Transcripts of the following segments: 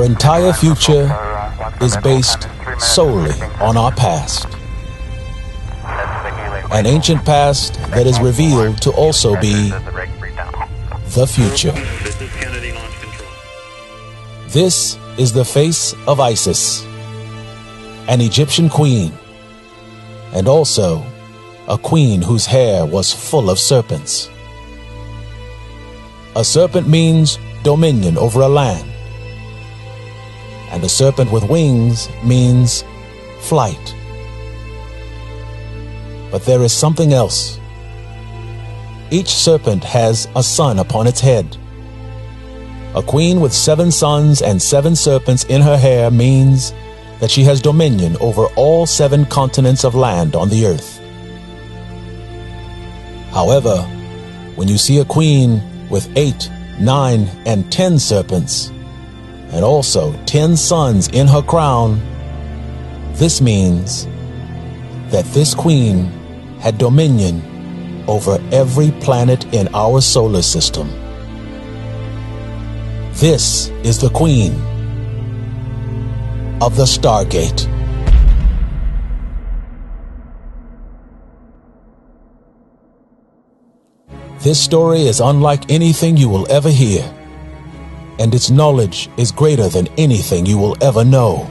Our entire future is based solely on our past. An ancient past that is revealed to also be the future. This is the face of Isis, an Egyptian queen, and also a queen whose hair was full of serpents. A serpent means dominion over a land, and a serpent with wings means flight. But there is something else. Each serpent has a sun upon its head. A queen with 7 suns and 7 serpents in her hair means that she has dominion over all 7 continents of land on the earth. However, when you see a queen with 8, 9, and 10 serpents, and also 10 suns in her crown, this means that this queen had dominion over every planet in our solar system. This is the queen of the Stargate. This story is unlike anything you will ever hear, and its knowledge is greater than anything you will ever know.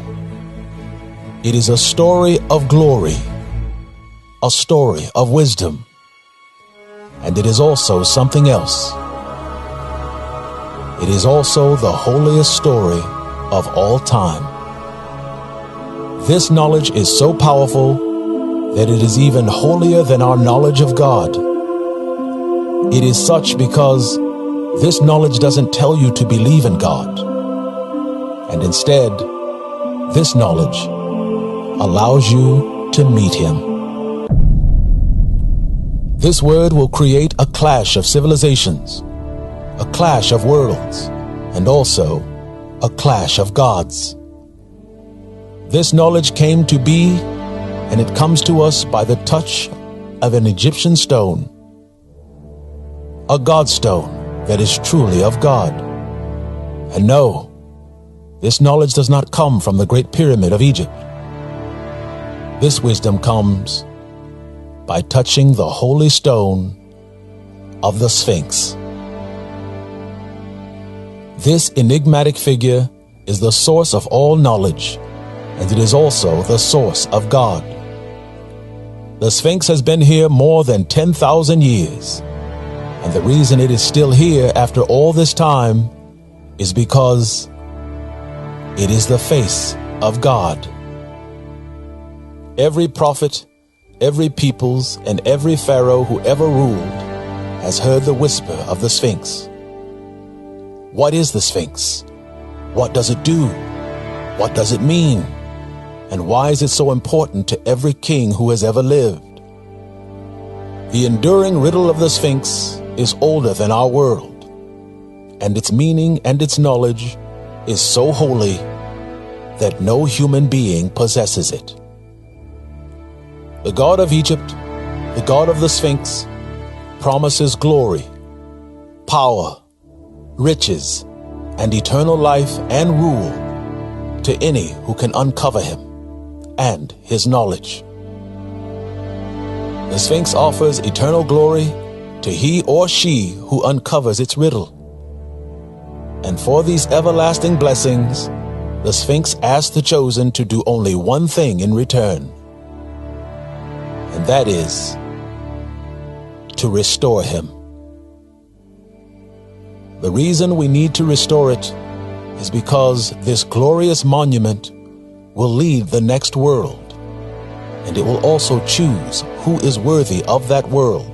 It is a story of glory, a story of wisdom, and it is also something else. It is also the holiest story of all time. This knowledge is so powerful that it is even holier than our knowledge of God. It is such because this knowledge doesn't tell you to believe in God, and instead, this knowledge allows you to meet Him. This word will create a clash of civilizations, a clash of worlds, and also a clash of gods. This knowledge came to be, and it comes to us by the touch of an Egyptian stone, a God stone that is truly of God. And no, this knowledge does not come from the Great Pyramid of Egypt. This wisdom comes by touching the holy stone of the Sphinx. This enigmatic figure is the source of all knowledge, and it is also the source of God. The Sphinx has been here more than 10,000 years, and the reason it is still here after all this time is because it is the face of God. Every prophet, every peoples, and every pharaoh who ever ruled has heard the whisper of the Sphinx. What is the Sphinx? What does it do? What does it mean? And why is it so important to every king who has ever lived? The enduring riddle of the Sphinx is older than our world, and its meaning and its knowledge is so holy that no human being possesses it. The God of Egypt, the God of the Sphinx, promises glory, power, riches, and eternal life and rule to any who can uncover him and his knowledge. The Sphinx offers eternal glory to he or she who uncovers its riddle. And for these everlasting blessings, the Sphinx asks the chosen to do only one thing in return, and that is to restore him. The reason we need to restore it is because this glorious monument will lead the next world, and it will also choose who is worthy of that world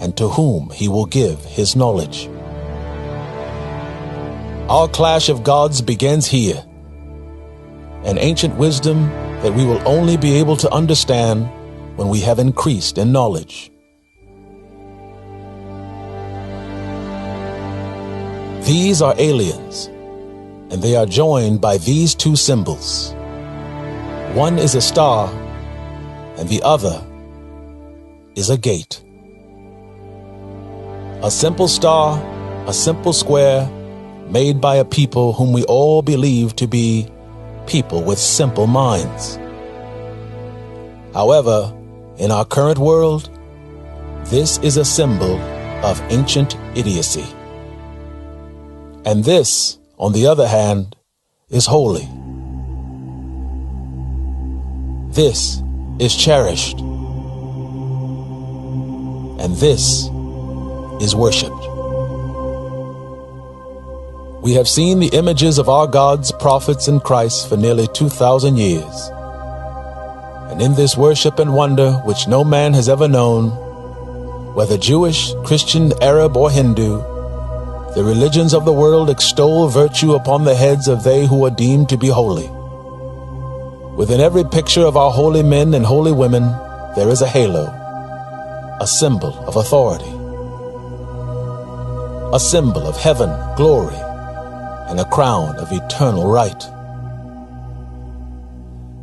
and to whom he will give his knowledge. Our clash of gods begins here, an ancient wisdom that we will only be able to understand when we have increased in knowledge. These are aliens, and they are joined by these two symbols. One is a star, and the other is a gate. A simple star, a simple square, made by a people whom we all believe to be people with simple minds. However, in our current world, this is a symbol of ancient idiocy. And this, on the other hand, is holy. This is cherished. And this is worshipped. We have seen the images of our gods, prophets, and Christ for nearly 2,000 years. And in this worship and wonder which no man has ever known, whether Jewish, Christian, Arab, or Hindu, the religions of the world extol virtue upon the heads of they who are deemed to be holy. Within every picture of our holy men and holy women, there is a halo, a symbol of authority, a symbol of heaven, glory, and a crown of eternal right.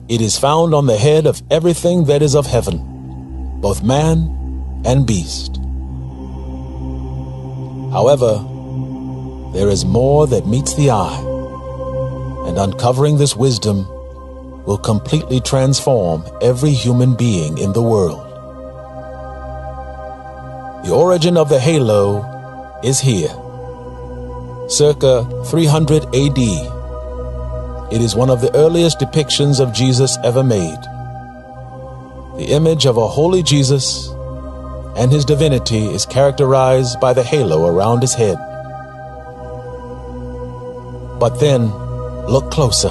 It is found on the head of everything that is of heaven, both man and beast. However, there is more that meets the eye, and uncovering this wisdom will completely transform every human being in the world. The origin of the halo is here, circa 300 AD. It is one of the earliest depictions of Jesus ever made. The image of a holy Jesus and his divinity is characterized by the halo around his head. But then, look closer.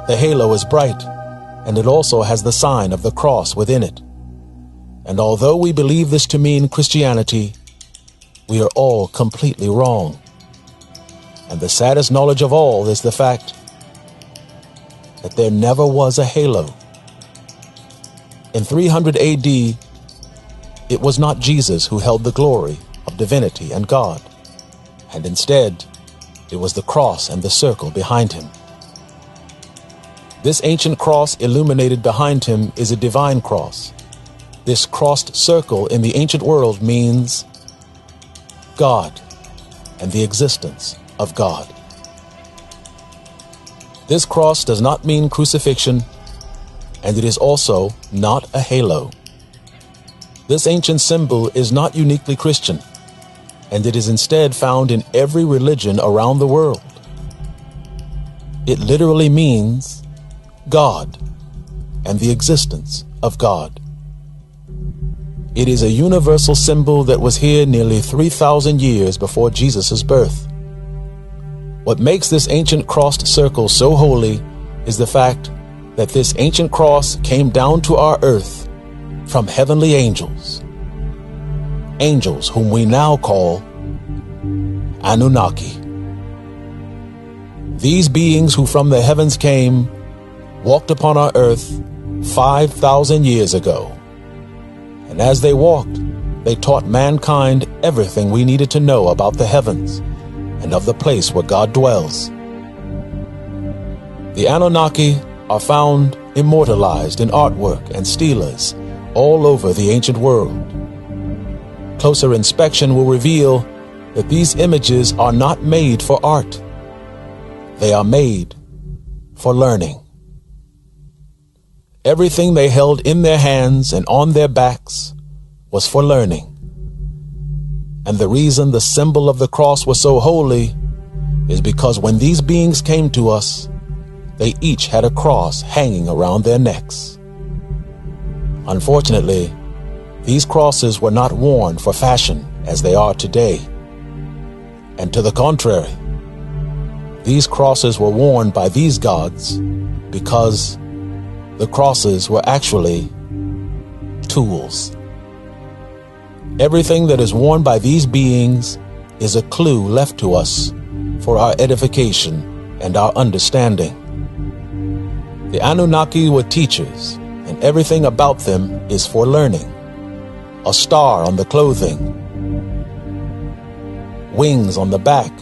The halo is bright, and it also has the sign of the cross within it. And although we believe this to mean Christianity, we are all completely wrong. And the saddest knowledge of all is the fact that there never was a halo. In 300 AD, it was not Jesus who held the glory of divinity and God, and instead, it was the cross and the circle behind him. This ancient cross illuminated behind him is a divine cross. This crossed circle in the ancient world means God and the existence of God. This cross does not mean crucifixion, and it is also not a halo. This ancient symbol is not uniquely Christian, and it is instead found in every religion around the world. It literally means God and the existence of God. It is a universal symbol that was here nearly 3,000 years before Jesus' birth. What makes this ancient crossed circle so holy is the fact that this ancient cross came down to our earth from heavenly angels, angels whom we now call Anunnaki. These beings who from the heavens came walked upon our earth 5,000 years ago. And as they walked, they taught mankind everything we needed to know about the heavens and of the place where God dwells. The Anunnaki are found immortalized in artwork and stelas all over the ancient world. Closer inspection will reveal that these images are not made for art. They are made for learning. Everything they held in their hands and on their backs was for learning. And the reason the symbol of the cross was so holy is because when these beings came to us, they each had a cross hanging around their necks. Unfortunately, these crosses were not worn for fashion as they are today. And to the contrary, these crosses were worn by these gods because the crosses were actually tools. Everything that is worn by these beings is a clue left to us for our edification and our understanding. The Anunnaki were teachers, and everything about them is for learning. A star on the clothing, wings on the back,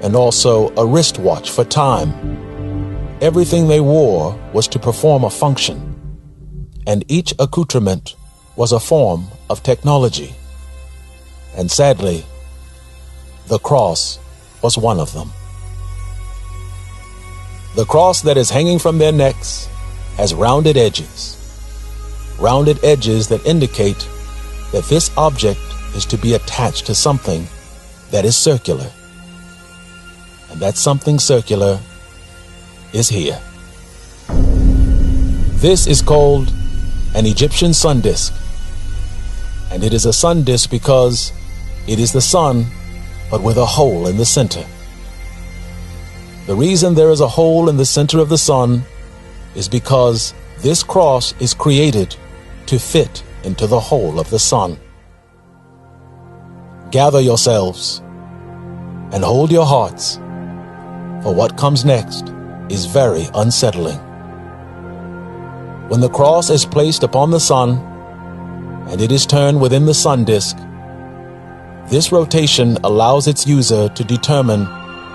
and also a wristwatch for time. Everything they wore was to perform a function, and each accoutrement was a form of technology. And sadly, The cross was one of them. The cross that is hanging from their necks has rounded edges that indicate that this object is to be attached to something that is circular. And that something circular is here. This is called an Egyptian sun disk. And it is a sun disk because it is the sun, but with a hole in the center. The reason there is a hole in the center of the sun is because this cross is created to fit into the hole of the sun. Gather yourselves and hold your hearts, for what comes next is very unsettling. When the cross is placed upon the sun and it is turned within the sun disk, this rotation allows its user to determine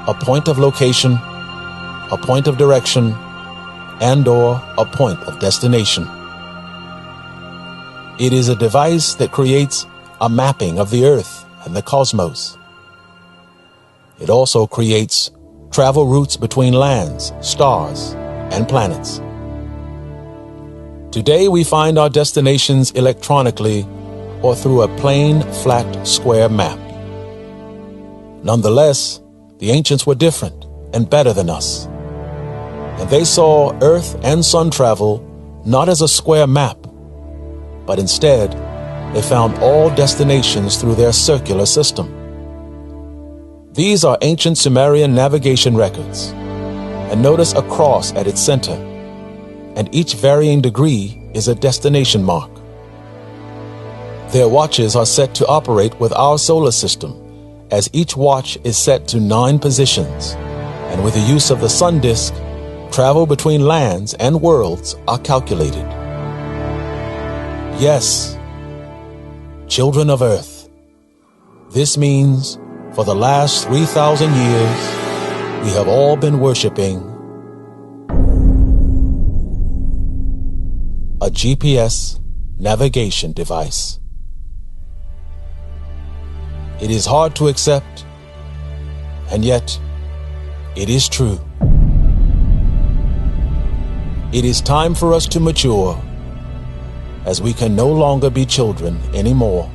a point of location, a point of direction, and/or a point of destination. It is a device that creates a mapping of the Earth and the cosmos. It also creates travel routes between lands, stars, and planets. Today we find our destinations electronically or through a plain, flat, square map. Nonetheless, the ancients were different and better than us. And they saw Earth and sun travel not as a square map, but instead, they found all destinations through their circular system. These are ancient Sumerian navigation records, and notice a cross at its center, and each varying degree is a destination mark. Their watches are set to operate with our solar system, as each watch is set to 9 positions, and with the use of the sun disk, travel between lands and worlds are calculated. Yes, children of Earth, this means for the last 3,000 years, we have all been worshiping a GPS navigation device. It is hard to accept, and yet it is true. It is time for us to mature, as we can no longer be children anymore,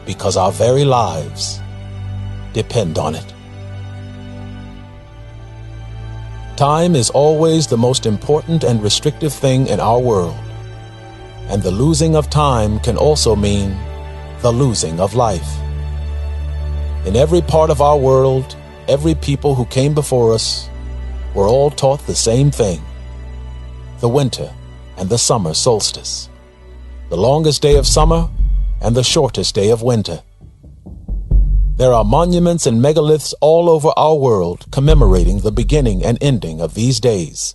because our very lives depend on it. Time is always the most important and restrictive thing in our world, and the losing of time can also mean the losing of life. In every part of our world, every people who came before us were all taught the same thing: the winter and the summer solstice, the longest day of summer and the shortest day of winter. There are monuments and megaliths all over our world commemorating the beginning and ending of these days.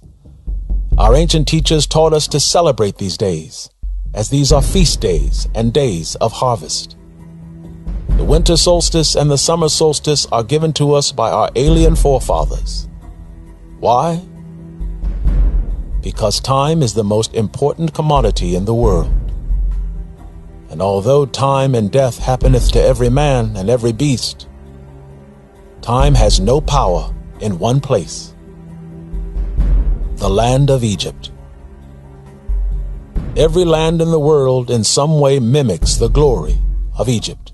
Our ancient teachers taught us to celebrate these days, as these are feast days and days of harvest. The winter solstice and the summer solstice are given to us by our alien forefathers. Why? Because time is the most important commodity in the world. And although time and death happeneth to every man and every beast, time has no power in one place: the land of Egypt. Every land in the world in some way mimics the glory of Egypt.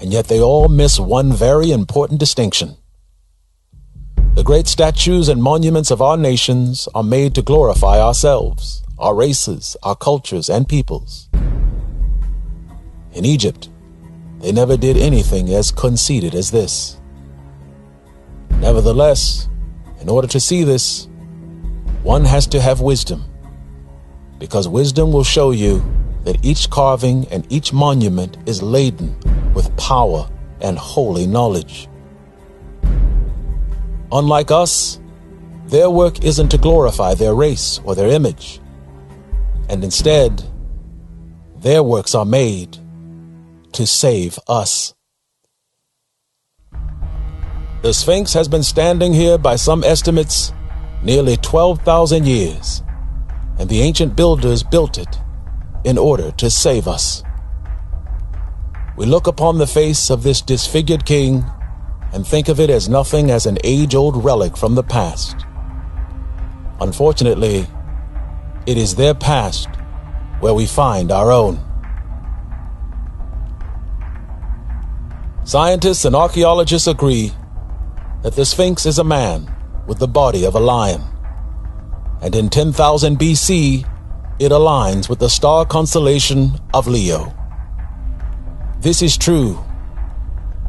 And yet they all miss one very important distinction. The great statues and monuments of our nations are made to glorify ourselves, our races, our cultures, and peoples. In Egypt, they never did anything as conceited as this. Nevertheless, in order to see this, one has to have wisdom, because wisdom will show you that each carving and each monument is laden with power and holy knowledge. Unlike us, their work isn't to glorify their race or their image, and instead, their works are made to save us. The Sphinx has been standing here by some estimates nearly 12,000 years, and the ancient builders built it in order to save us. We look upon the face of this disfigured king and think of it as nothing as an age-old relic from the past. Unfortunately, it is their past where we find our own. Scientists and archaeologists agree that the Sphinx is a man with the body of a lion, and in 10,000 BC, it aligns with the star constellation of Leo. This is true,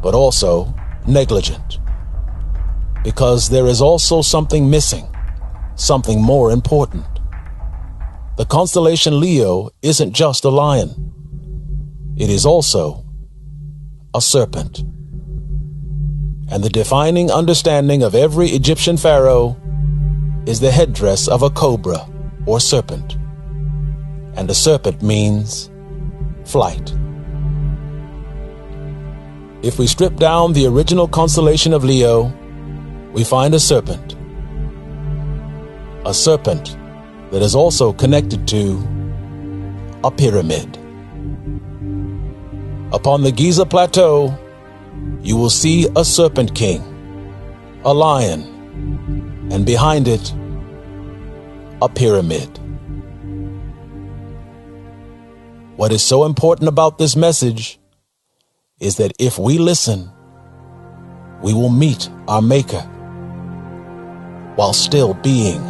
but also negligent, because there is also something missing, something more important. The constellation Leo isn't just a lion. It is also a serpent. And the defining understanding of every Egyptian pharaoh is the headdress of a cobra or serpent. And a serpent means flight. If we strip down the original constellation of Leo, we find a serpent. A serpent that is also connected to a pyramid. Upon the Giza Plateau, you will see a serpent king, a lion, and behind it, a pyramid. What is so important about this message is that if we listen, we will meet our Maker while still being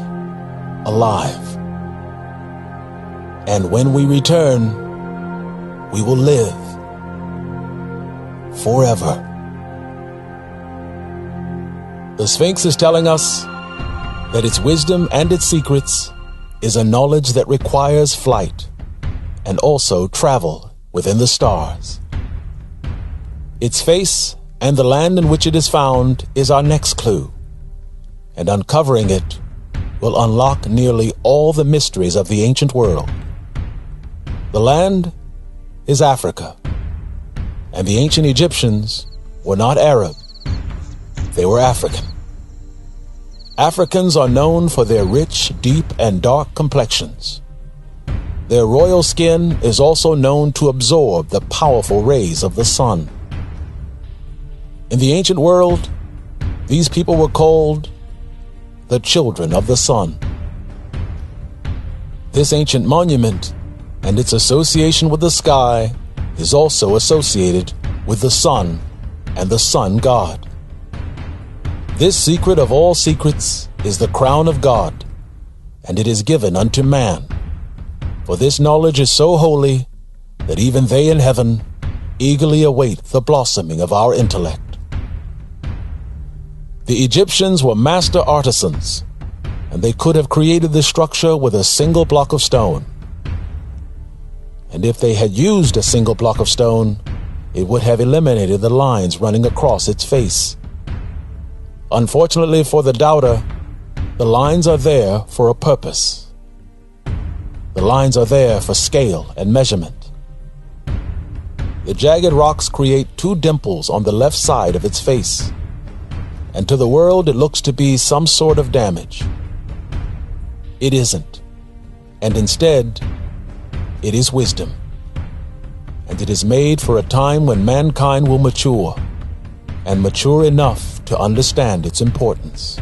alive. And when we return, we will live forever. The Sphinx is telling us that its wisdom and its secrets is a knowledge that requires flight and also travel within the stars. Its face and the land in which it is found is our next clue, and uncovering it will unlock nearly all the mysteries of the ancient world. The land is Africa, and the ancient Egyptians were not Arab, they were African. Africans are known for their rich, deep, and dark complexions. Their royal skin is also known to absorb the powerful rays of the sun. In the ancient world, these people were called the children of the sun. This ancient monument and its association with the sky is also associated with the sun and the sun god. This secret of all secrets is the crown of God, and it is given unto man. For this knowledge is so holy that even they in heaven eagerly await the blossoming of our intellect. The Egyptians were master artisans, and they could have created this structure with a single block of stone. And if they had used a single block of stone, it would have eliminated the lines running across its face. Unfortunately for the doubter, the lines are there for a purpose. The lines are there for scale and measurement. The jagged rocks create two dimples on the left side of its face, and to the world it looks to be some sort of damage. It isn't, and instead, it is wisdom. And it is made for a time when mankind will mature, and mature enough to understand its importance.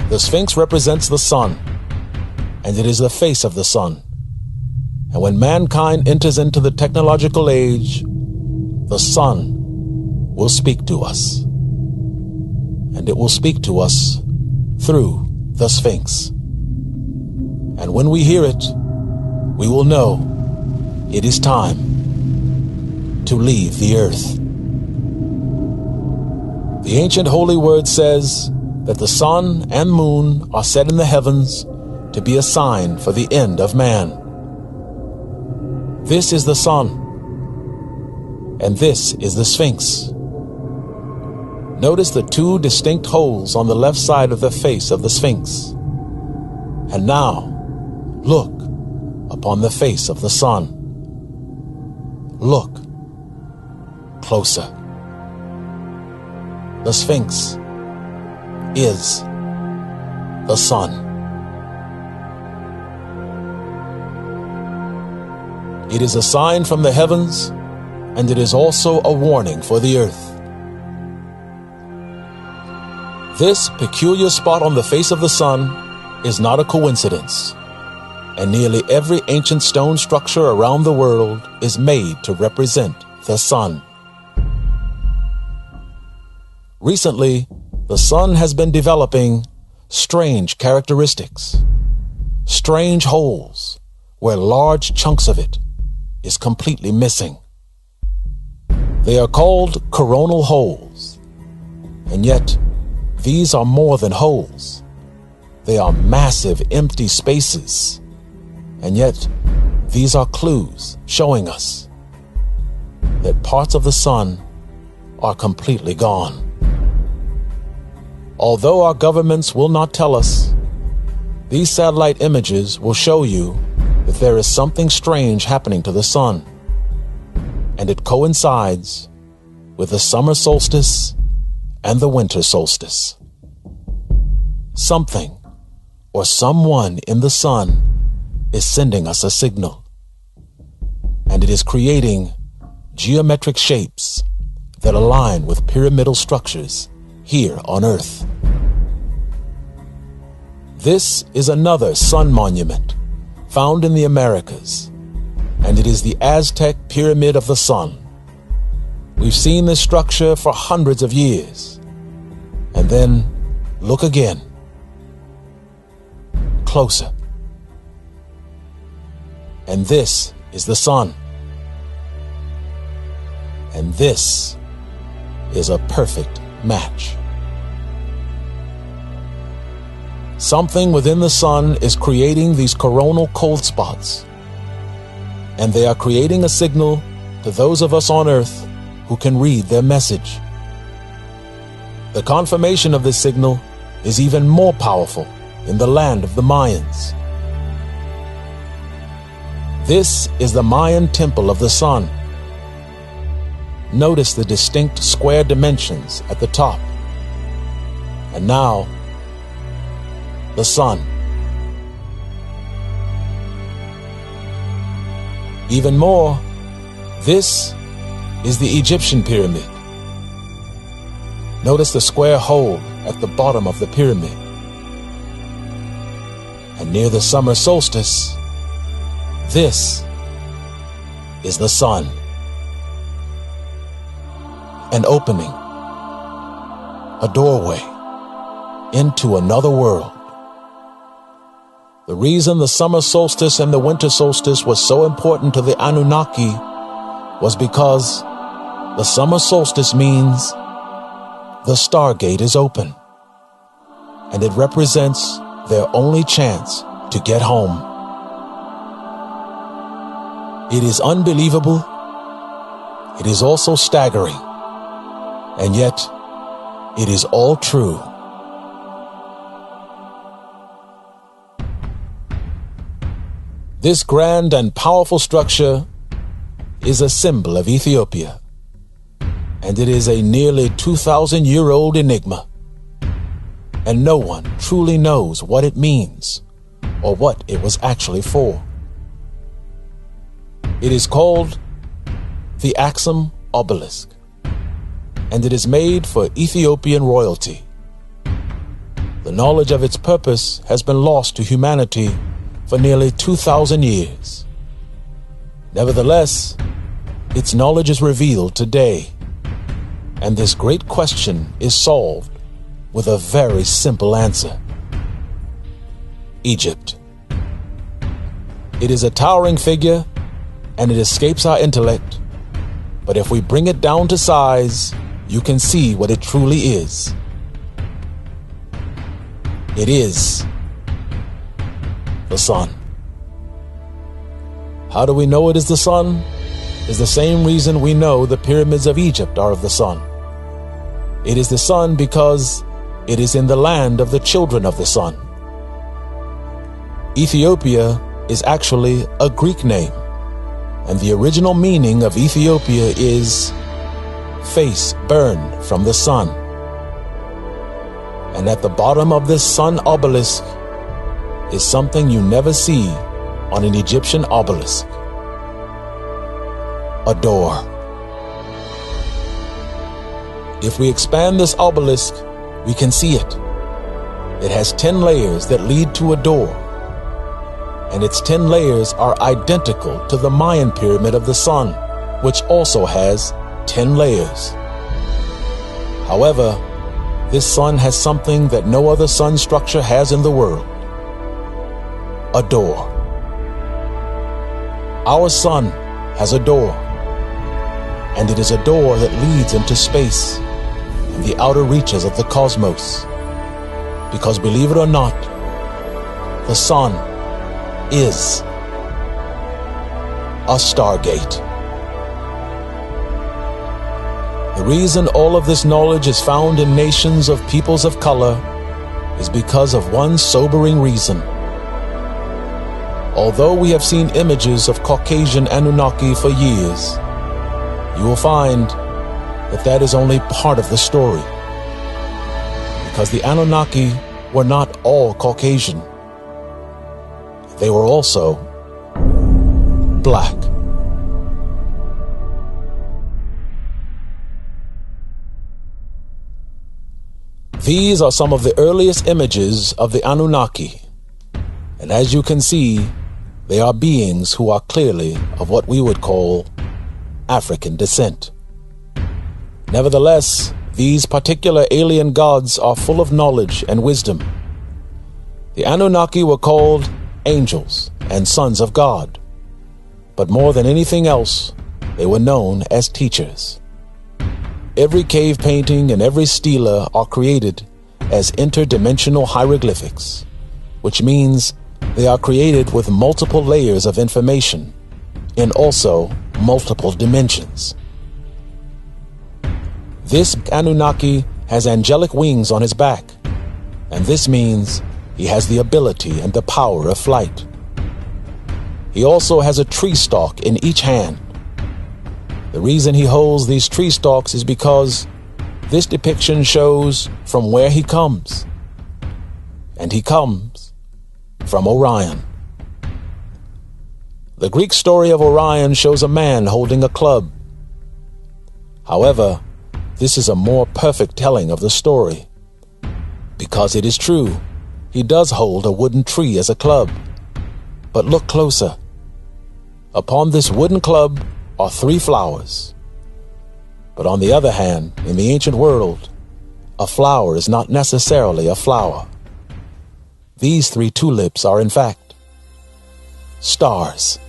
The Sphinx represents the sun, and it is the face of the sun. And when mankind enters into the technological age, the sun will speak to us. And it will speak to us through the Sphinx. And when we hear it, we will know it is time to leave the earth. The ancient holy word says that the sun and moon are set in the heavens to be a sign for the end of man. This is the sun, and this is the Sphinx. Notice the two distinct holes on the left side of the face of the Sphinx. And now, look upon the face of the sun. Look closer. The Sphinx is the sun. It is a sign from the heavens, and it is also a warning for the earth. This peculiar spot on the face of the sun is not a coincidence, and nearly every ancient stone structure around the world is made to represent the sun. Recently, the sun has been developing strange characteristics, strange holes where large chunks of it is completely missing. They are called coronal holes, and yet these are more than holes. They are massive empty spaces, and yet these are clues showing us that parts of the sun are completely gone. Although our governments will not tell us, these satellite images will show you that there is something strange happening to the sun, and it coincides with the summer solstice and the winter solstice. Something or someone in the sun is sending us a signal, and it is creating geometric shapes that align with pyramidal structures here on Earth. This is another sun monument found in the Americas, and it is the Aztec Pyramid of the Sun. We've seen this structure for hundreds of years. And then look again. Closer. And this is the sun. And this is a perfect match. Something within the sun is creating these coronal cold spots, and they are creating a signal to those of us on Earth who can read their message. The confirmation of this signal is even more powerful in the land of the Mayans. This is the Mayan temple of the sun. Notice the distinct square dimensions at the top. And now, the sun. Even more, this is the Egyptian pyramid. Notice the square hole at the bottom of the pyramid. And near the summer solstice, this is the sun. An opening, a doorway into another world. The reason the summer solstice and the winter solstice was so important to the Anunnaki was because the summer solstice means the Stargate is open, and it represents their only chance to get home. It is unbelievable. It is also staggering, and yet it is all true. This grand and powerful structure is a symbol of Ethiopia, and it is a nearly 2,000-year-old enigma, and no one truly knows what it means or what it was actually for. It is called the Axum Obelisk, and it is made for Ethiopian royalty. The knowledge of its purpose has been lost to humanity for nearly 2,000 years. Nevertheless, its knowledge is revealed today, and this great question is solved with a very simple answer. Egypt. It is a towering figure, and it escapes our intellect, but if we bring it down to size, you can see what it truly is. It is the sun. How do we know it is the sun? Is the same reason we know the pyramids of Egypt are of the sun. It is the sun because it is in the land of the children of the sun. Ethiopia is actually a Greek name, and the original meaning of Ethiopia is face burned from the sun. And at the bottom of this sun obelisk is something you never see on an Egyptian obelisk. a door. If we expand this obelisk, we can see it. It has 10 layers that lead to a door, and its 10 layers are identical to the Mayan pyramid of the sun, which also has 10 layers. However, this sun has something that no other sun structure has in the world: a door. Our sun has a door, and it is a door that leads into space and the outer reaches of the cosmos. Because believe it or not, the sun is a stargate. The reason all of this knowledge is found in nations of peoples of color is because of one sobering reason. Although we have seen images of Caucasian Anunnaki for years, you will find that that is only part of the story. Because the Anunnaki were not all Caucasian. They were also black. These are some of the earliest images of the Anunnaki, and as you can see, they are beings who are clearly of what we would call African descent. Nevertheless, these particular alien gods are full of knowledge and wisdom. The Anunnaki were called angels and sons of God, but more than anything else, they were known as teachers. Every cave painting and every stela are created as interdimensional hieroglyphics, which means they are created with multiple layers of information in also multiple dimensions. This Anunnaki has angelic wings on his back, and this means he has the ability and the power of flight. He also has a tree stalk in each hand. The reason he holds these tree stalks is because this depiction shows from where he comes, and he comes from Orion. The Greek story of Orion shows a man holding a club. However, this is a more perfect telling of the story, because it is true, he does hold a wooden tree as a club. But look closer. Upon this wooden club are 3 flowers. But on the other hand, in the ancient world, a flower is not necessarily a flower. These 3 tulips are in fact stars.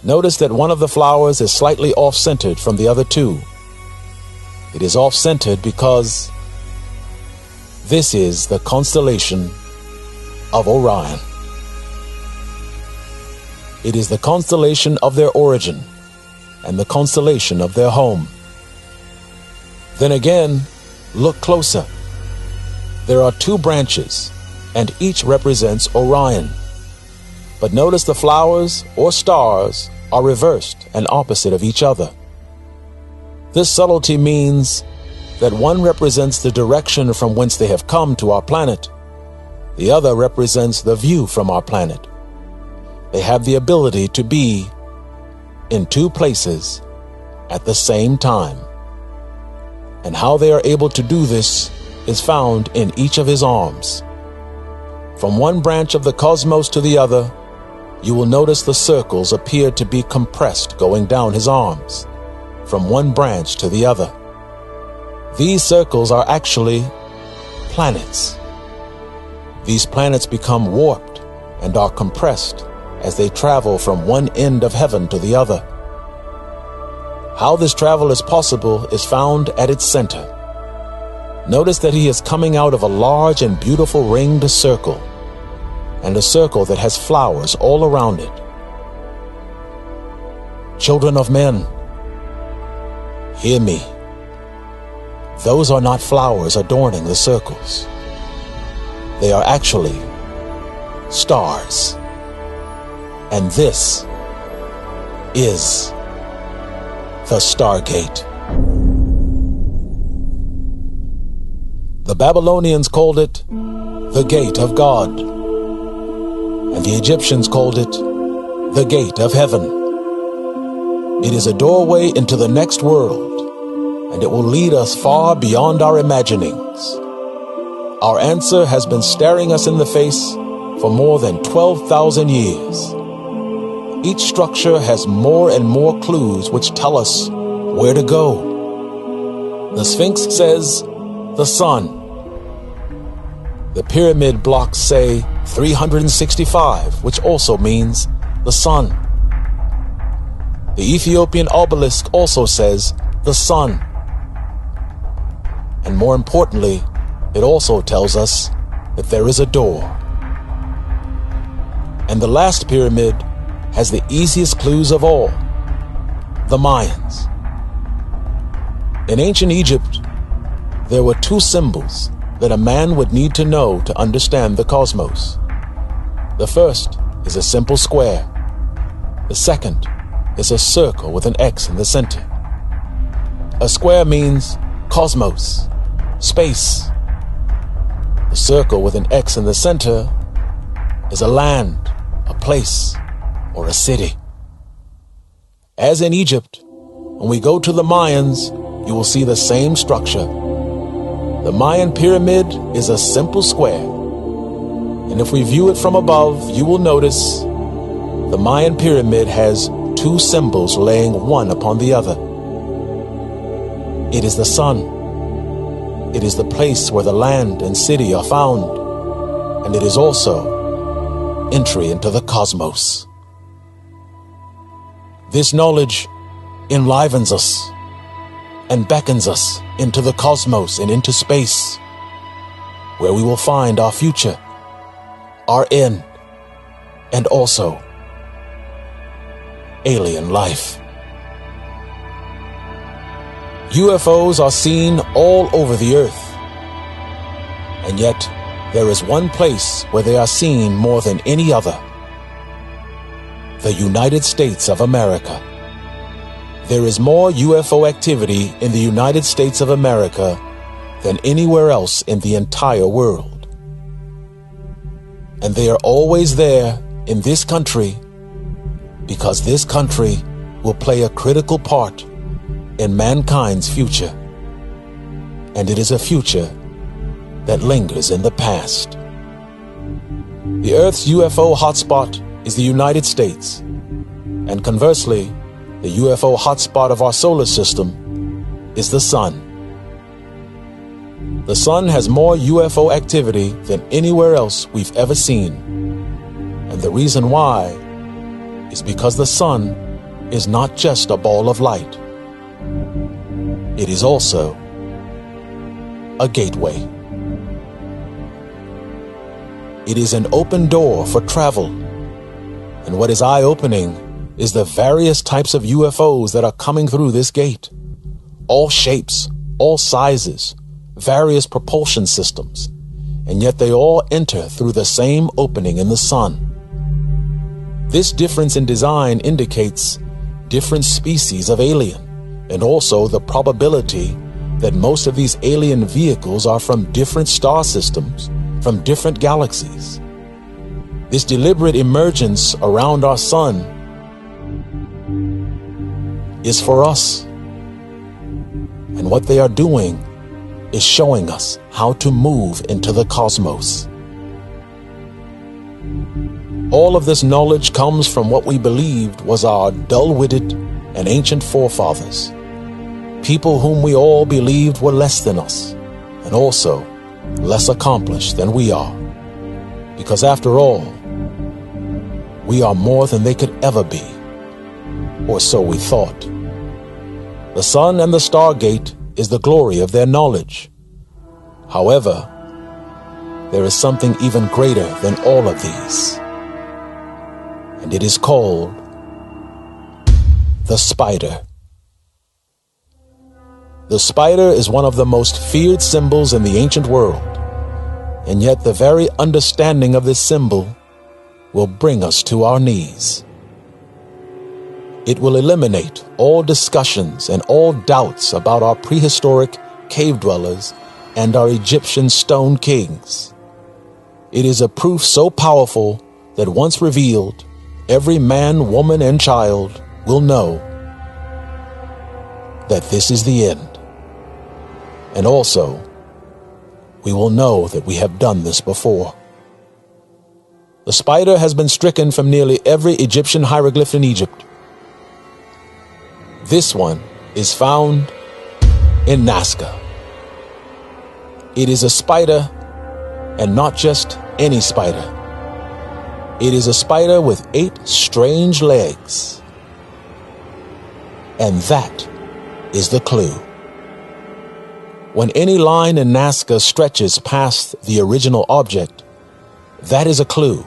Notice that one of the flowers is slightly off-centered from the other 2. It is off-centered because this is the constellation of Orion. It is the constellation of their origin and the constellation of their home. Then again, look closer. There are 2 branches, and each represents Orion. But notice the flowers or stars are reversed and opposite of each other. This subtlety means that one represents the direction from whence they have come to our planet. The other represents the view from our planet. They have the ability to be in 2 places at the same time. And how they are able to do this is found in each of his arms. From one branch of the cosmos to the other, you will notice the circles appear to be compressed going down his arms, from one branch to the other. These circles are actually planets. These planets become warped and are compressed as they travel from one end of heaven to the other. How this travel is possible is found at its center. Notice that he is coming out of a large and beautiful ringed circle, and a circle that has flowers all around it. Children of men, hear me. Those are not flowers adorning the circles. They are actually stars. And this is the Stargate. The Babylonians called it the Gate of God, and the Egyptians called it the Gate of Heaven. It is a doorway into the next world, and it will lead us far beyond our imaginings. Our answer has been staring us in the face for more than 12,000 years. Each structure has more and more clues which tell us where to go. The Sphinx says, the sun. The pyramid blocks say 365, which also means the sun. The Ethiopian obelisk also says the sun. And more importantly, it also tells us that there is a door. And the last pyramid has the easiest clues of all, the Mayans. In ancient Egypt, there were two symbols that a man would need to know to understand the cosmos. The first is a simple square. The second is a circle with an X in the center. A square means cosmos, space. The circle with an X in the center is a land, a place, or a city. As in Egypt, when we go to the Mayans, you will see the same structure. The Mayan pyramid is a simple square, and if we view it from above, you will notice the Mayan pyramid has two symbols laying one upon the other. It is the sun. It is the place where the land and city are found, and it is also entry into the cosmos. This knowledge enlivens us and beckons us into the cosmos and into space, where we will find our future, our end, and also alien life. UFOs are seen all over the earth, and yet there is one place where they are seen more than any other: the United States of America. There is more UFO activity in the United States of America than anywhere else in the entire world. And they are always there in this country because this country will play a critical part in mankind's future. And it is a future that lingers in the past. The Earth's UFO hotspot is the United States, and conversely, the UFO hotspot of our solar system is the sun. The sun has more UFO activity than anywhere else we've ever seen, and the reason why is because the sun is not just a ball of light. It is also a gateway. It is an open door for travel, and what is eye-opening is the various types of UFOs that are coming through this gate. All shapes, all sizes, various propulsion systems, and yet they all enter through the same opening in the sun. This difference in design indicates different species of alien, and also the probability that most of these alien vehicles are from different star systems, from different galaxies. This deliberate emergence around our sun is for us. And what they are doing is showing us how to move into the cosmos. All of this knowledge comes from what we believed was our dull-witted and ancient forefathers, people whom we all believed were less than us, and also less accomplished than we are. Because after all, we are more than they could ever be, or so we thought. The sun and the Stargate is the glory of their knowledge. However, there is something even greater than all of these, and it is called the spider. The spider is one of the most feared symbols in the ancient world, and yet the very understanding of this symbol will bring us to our knees. It will eliminate all discussions and all doubts about our prehistoric cave dwellers and our Egyptian stone kings. It is a proof so powerful that once revealed, every man, woman, and child will know that this is the end. And also, we will know that we have done this before. The spider has been stricken from nearly every Egyptian hieroglyph in Egypt. This one is found in Nazca. It is a spider, and not just any spider. It is a spider with 8 strange legs. And that is the clue. When any line in Nazca stretches past the original object, that is a clue,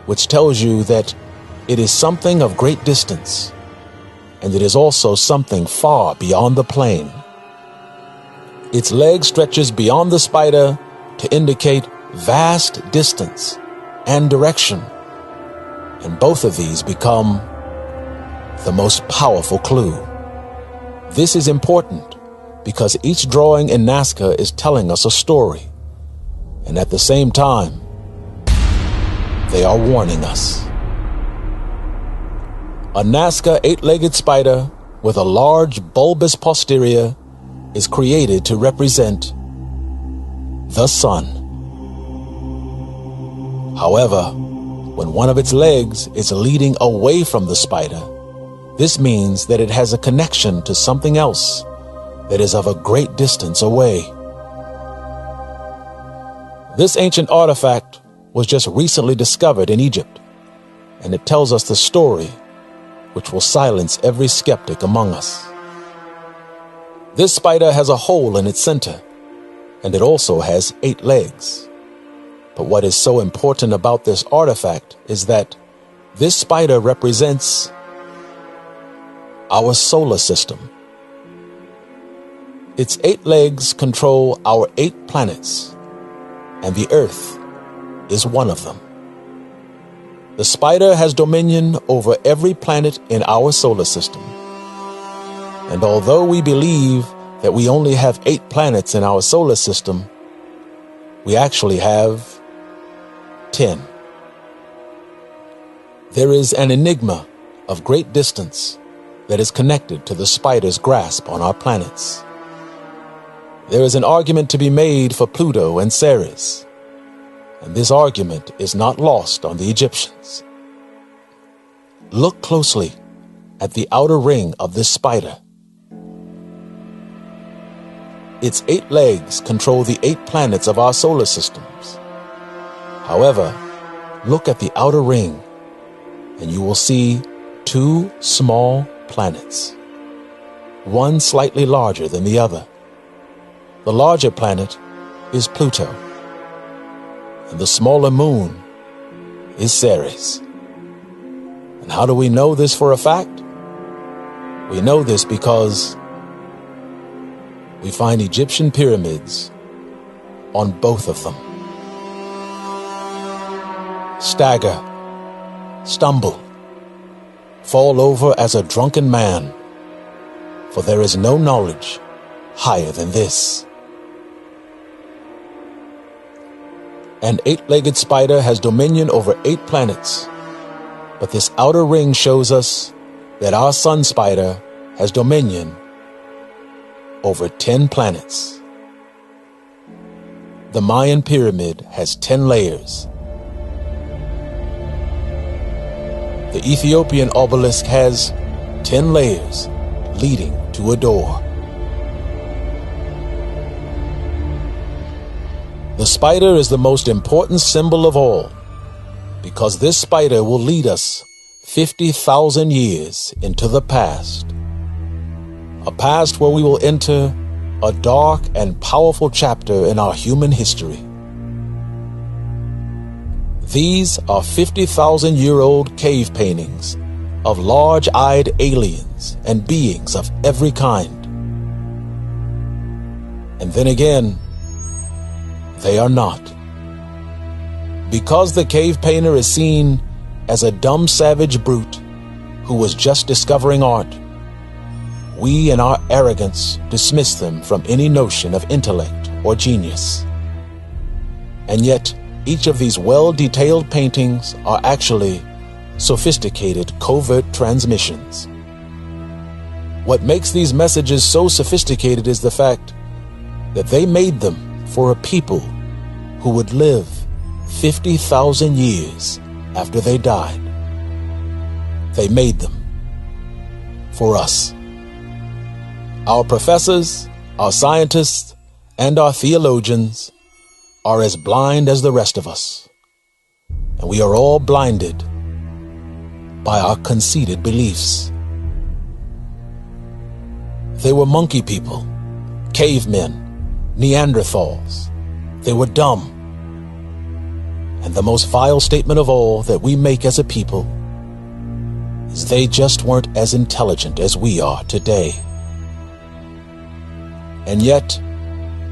which tells you that it is something of great distance, and it is also something far beyond the plane. Its leg stretches beyond the spider to indicate vast distance and direction, and both of these become the most powerful clue. This is important because each drawing in Nazca is telling us a story, and at the same time, they are warning us. A Nazca 8-legged spider with a large bulbous posterior is created to represent the sun. However, when one of its legs is leading away from the spider, this means that it has a connection to something else that is of a great distance away. This ancient artifact was just recently discovered in Egypt, and it tells us the story which will silence every skeptic among us. This spider has a hole in its center, and it also has 8 legs. But what is so important about this artifact is that this spider represents our solar system. Its 8 legs control our 8 planets, and the Earth is one of them. The spider has dominion over every planet in our solar system. And although we believe that we only have 8 planets in our solar system, we actually have 10. There is an enigma of great distance that is connected to the spider's grasp on our planets. There is an argument to be made for Pluto and Ceres, and this argument is not lost on the Egyptians. Look closely at the outer ring of this spider. Its 8 legs control the 8 planets of our solar systems. However, look at the outer ring, and you will see 2 small planets, one slightly larger than the other. The larger planet is Pluto, and the smaller moon is Ceres. And how do we know this for a fact? We know this because we find Egyptian pyramids on both of them. Stagger, stumble, fall over as a drunken man, for there is no knowledge higher than this. An 8-legged spider has dominion over 8 planets, but this outer ring shows us that our sun spider has dominion over 10 planets. The Mayan pyramid has 10 layers. The Ethiopian obelisk has 10 layers leading to a door. The spider is the most important symbol of all, because this spider will lead us 50,000 years into the past. A past where we will enter a dark and powerful chapter in our human history. These are 50,000-year-old cave paintings of large-eyed aliens and beings of every kind. And then again, they are not. Because the cave painter is seen as a dumb savage brute who was just discovering art, we in our arrogance dismiss them from any notion of intellect or genius. And yet, each of these well-detailed paintings are actually sophisticated covert transmissions. What makes these messages so sophisticated is the fact that they made them for a people who would live 50,000 years after they died. They made them for us. Our professors, our scientists, and our theologians are as blind as the rest of us. And we are all blinded by our conceited beliefs. They were monkey people, cavemen, Neanderthals. They were dumb. And the most vile statement of all that we make as a people is they just weren't as intelligent as we are today. And yet,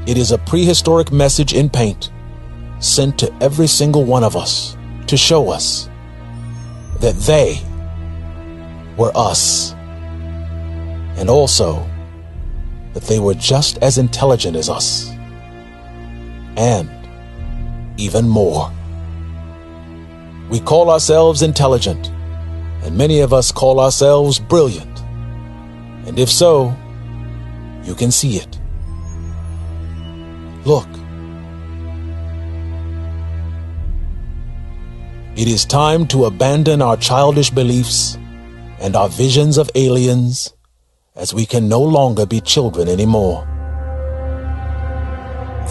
it is a prehistoric message in paint sent to every single one of us to show us that they were us, and also that they were just as intelligent as us, and even more. We call ourselves intelligent, and many of us call ourselves brilliant. And if so, you can see it. Look. It is time to abandon our childish beliefs and our visions of aliens, as we can no longer be children anymore.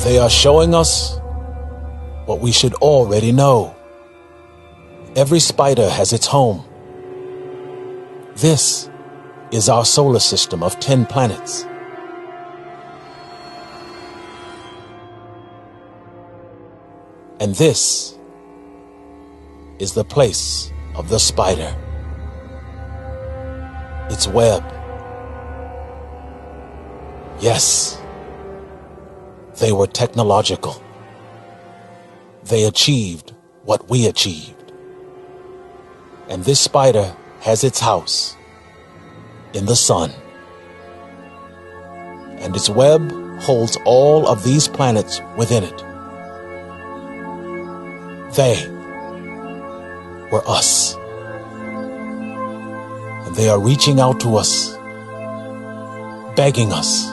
They are showing us what we should already know. Every spider has its home. This is our solar system of 10 planets. And this is the place of the spider. Its web. Yes, they were technological. They achieved what we achieved. And this spider has its house in the sun. And its web holds all of these planets within it. They were us. And they are reaching out to us, begging us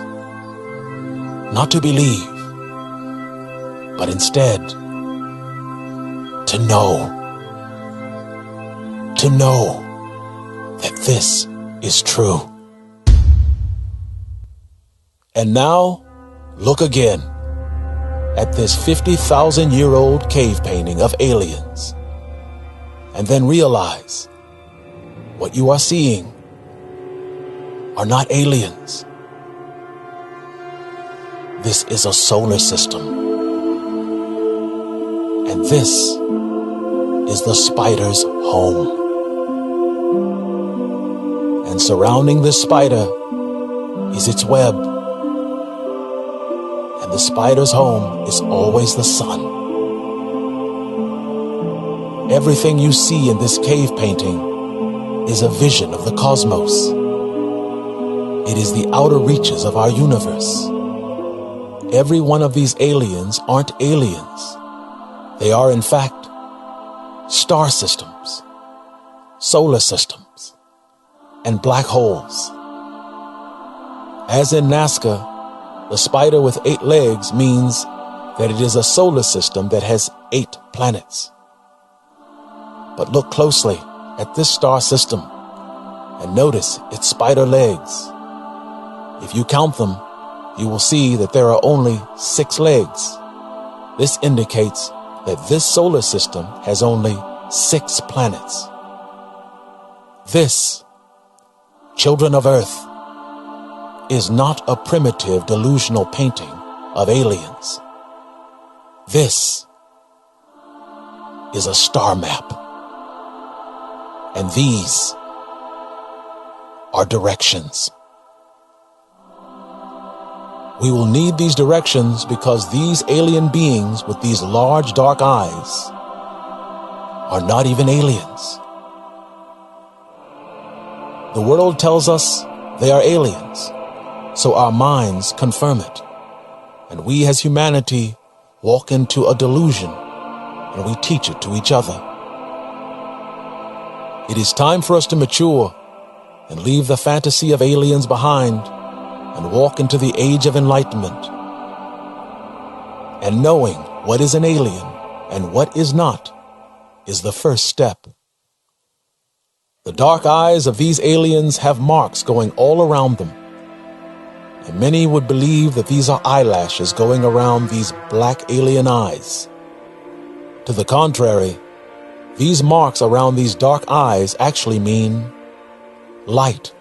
not to believe, but instead to know that this is true. And now, look again at this 50,000-year-old cave painting of aliens, and then realize what you are seeing are not aliens. This is a solar system, and this is the spider's home. And surrounding this spider is its web, and the spider's home is always the sun. Everything you see in this cave painting is a vision of the cosmos. It is the outer reaches of our universe. Every one of these aliens aren't aliens. They are, in fact, star systems, solar systems, and black holes. As in Nazca, the spider with 8 legs means that it is a solar system that has 8 planets. But look closely at this star system and notice its spider legs. If you count them, you will see that there are only 6 legs. This indicates that this solar system has only 6 planets. This, children of Earth, is not a primitive delusional painting of aliens. This is a star map. And these are directions. We will need these directions because these alien beings with these large dark eyes are not even aliens. The world tells us they are aliens, so our minds confirm it. And we as humanity walk into a delusion and we teach it to each other. It is time for us to mature and leave the fantasy of aliens behind and walk into the age of enlightenment. And knowing what is an alien and what is not is the first step. The dark eyes of these aliens have marks going all around them, and many would believe that these are eyelashes going around these black alien eyes. To the contrary, these marks around these dark eyes actually mean light.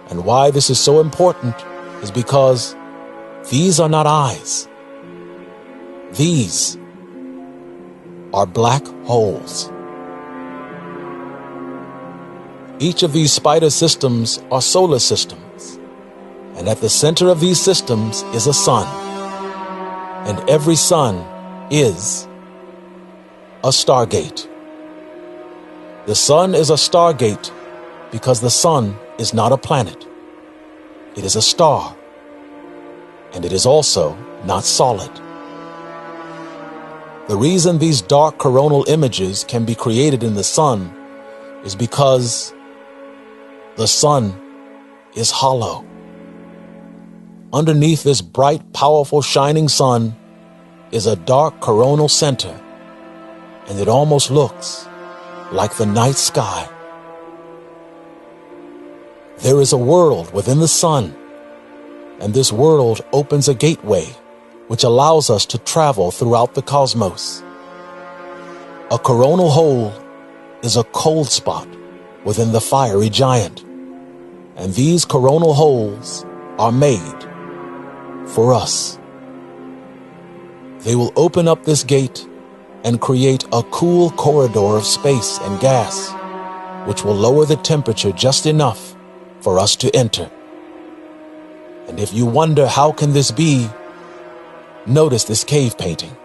And why this is so important is because these are not eyes. These are black holes. Each of these spider systems are solar systems, and at the center of these systems is a sun, and every sun is a stargate. The sun is a stargate because the sun is not a planet. It is a star, and it is also not solid. The reason these dark coronal images can be created in the sun is because the sun is hollow. Underneath this bright, powerful, shining sun is a dark coronal center, and it almost looks like the night sky. There is a world within the sun, and this world opens a gateway which allows us to travel throughout the cosmos. A coronal hole is a cold spot within the fiery giant, and these coronal holes are made for us. They will open up this gate and create a cool corridor of space and gas, which will lower the temperature just enough for us to enter. And if you wonder how can this be, notice this cave painting.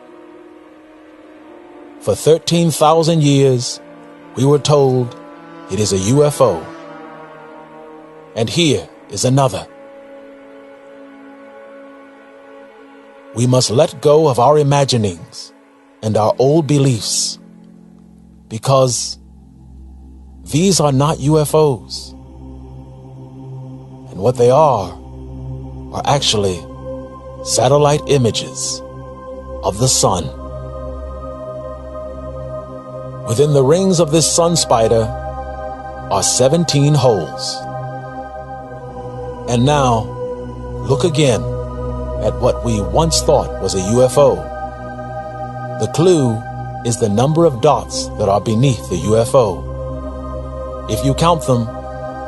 For 13,000 years, we were told it is a UFO. And here is another. We must let go of our imaginings and our old beliefs, because these are not UFOs. And what they are actually satellite images of the sun. Within the rings of this sun spider are 17 holes. And now, look again at what we once thought was a UFO. The clue is the number of dots that are beneath the UFO. If you count them,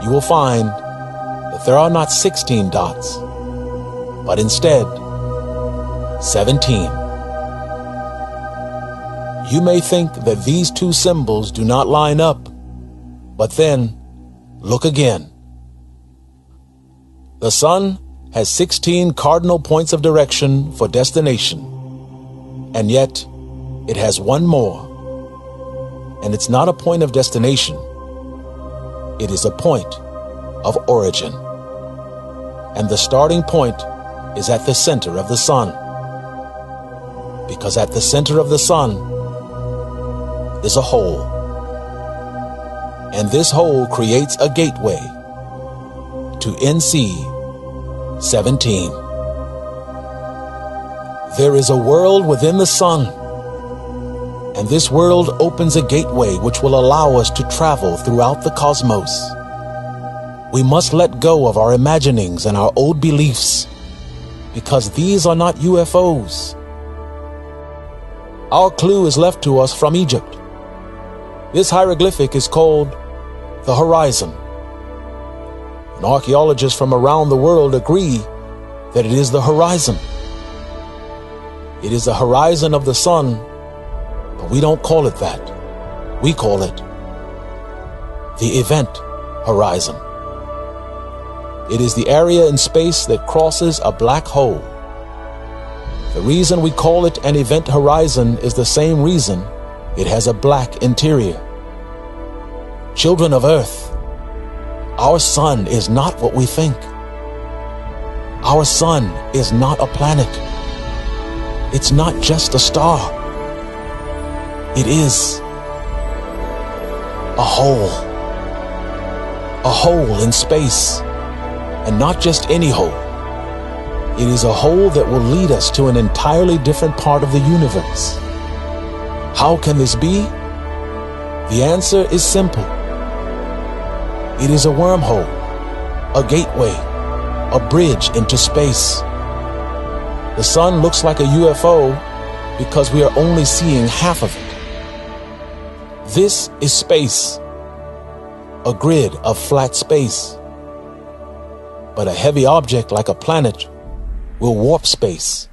you will find that there are not 16 dots, but instead 17. You may think that these two symbols do not line up, but then look again. The sun has 16 cardinal points of direction for destination, and yet it has one more. And it's not a point of destination. It is a point of origin. And the starting point is at the center of the sun. Because at the center of the sun is a hole. And this hole creates a gateway to NC 17. There is a world within the sun, and this world opens a gateway which will allow us to travel throughout the cosmos. We must let go of our imaginings and our old beliefs, because these are not UFOs. Our clue is left to us from Egypt. This hieroglyphic is called the horizon. And archaeologists from around the world agree that it is the horizon. It is the horizon of the sun, but we don't call it that. We call it the event horizon. It is the area in space that crosses a black hole. The reason we call it an event horizon is the same reason it has a black interior. Children of Earth, our sun is not what we think. Our sun is not a planet. It's not just a star. It is a hole. a hole in space, and not just any hole. It is a hole that will lead us to an entirely different part of the universe. How can this be? The answer is simple. It is a wormhole, a gateway, a bridge into space. The sun looks like a UFO because we are only seeing half of it. This is space, a grid of flat space. But a heavy object like a planet will warp space,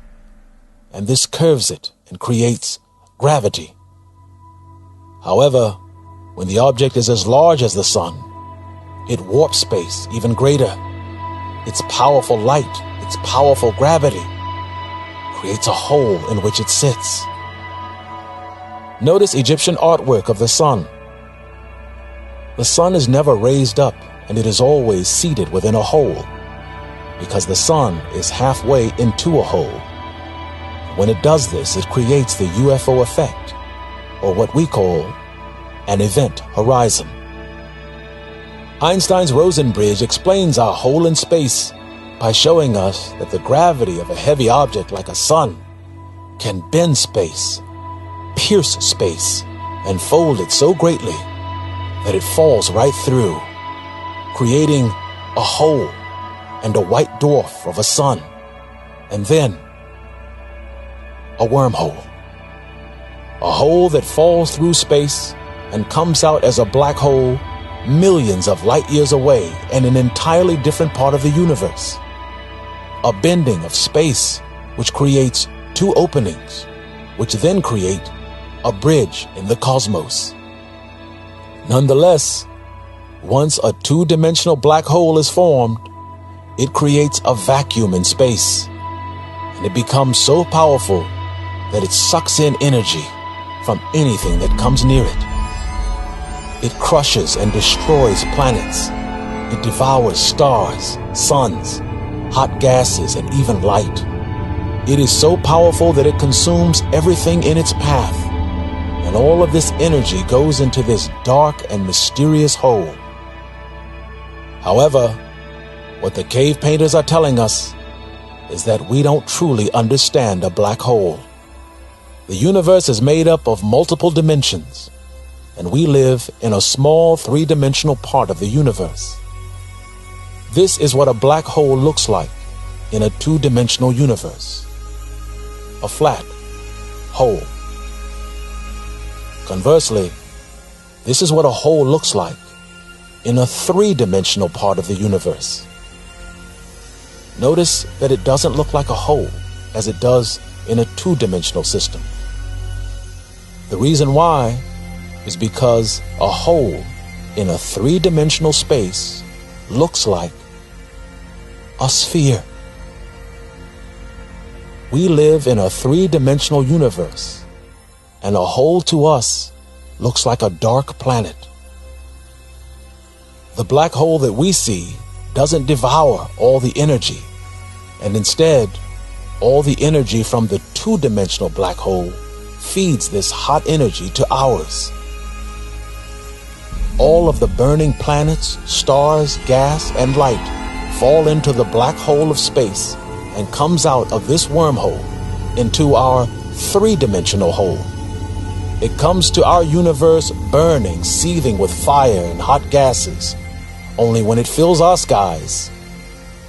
and this curves it and creates gravity. However, when the object is as large as the sun, it warps space even greater. Its powerful light, its powerful gravity, creates a hole in which it sits. Notice Egyptian artwork of the sun. The sun is never raised up, and it is always seated within a hole, because the sun is halfway into a hole. When it does this, it creates the UFO effect, or what we call an event horizon. Einstein's Rosen bridge explains our hole in space by showing us that the gravity of a heavy object like a sun can bend space, pierce space, and fold it so greatly that it falls right through, creating a hole and a white dwarf of a sun, and then a wormhole. A hole that falls through space and comes out as a black hole millions of light years away in an entirely different part of the universe. A bending of space which creates two openings, which then create a bridge in the cosmos. Nonetheless, once a two-dimensional black hole is formed, it creates a vacuum in space, and it becomes so powerful that it sucks in energy from anything that comes near it. It crushes and destroys planets. It devours stars, suns, hot gases, and even light. It is so powerful that it consumes everything in its path, and all of this energy goes into this dark and mysterious hole. However, what the cave painters are telling us is that we don't truly understand a black hole. The universe is made up of multiple dimensions, and we live in a small three-dimensional part of the universe. This is what a black hole looks like in a two-dimensional universe. A flat hole. Conversely, this is what a hole looks like in a three-dimensional part of the universe. Notice that it doesn't look like a hole as it does in a two-dimensional system. The reason why is because a hole in a three-dimensional space looks like a sphere. We live in a three-dimensional universe, and a hole to us looks like a dark planet. The black hole that we see doesn't devour all the energy, and instead, all the energy from the two-dimensional black hole feeds this hot energy to ours. All of the burning planets, stars, gas, and light fall into the black hole of space and comes out of this wormhole into our three-dimensional hole. It comes to our universe burning, seething with fire and hot gases. Only when it fills our skies,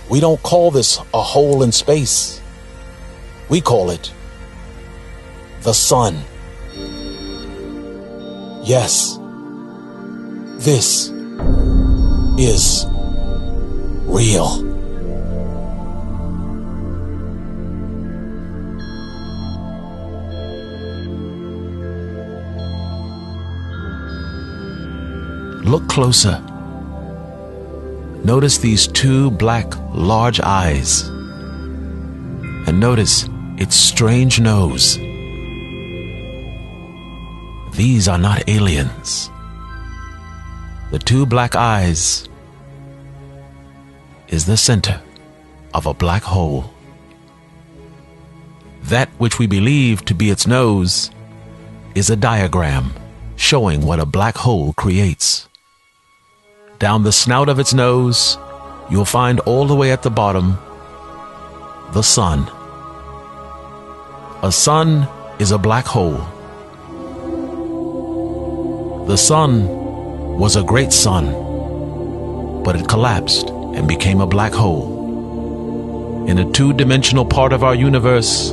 we don't call this a hole in space. We call it the sun. Yes, this is real. Look closer. Notice these two black, large eyes. And notice its strange nose. These are not aliens. The two black eyes is the center of a black hole. That which we believe to be its nose is a diagram showing what a black hole creates. down the snout of its nose, you'll find all the way at the bottom the sun. A sun is a black hole. The sun was a great sun, but it collapsed and became a black hole. In a two-dimensional part of our universe,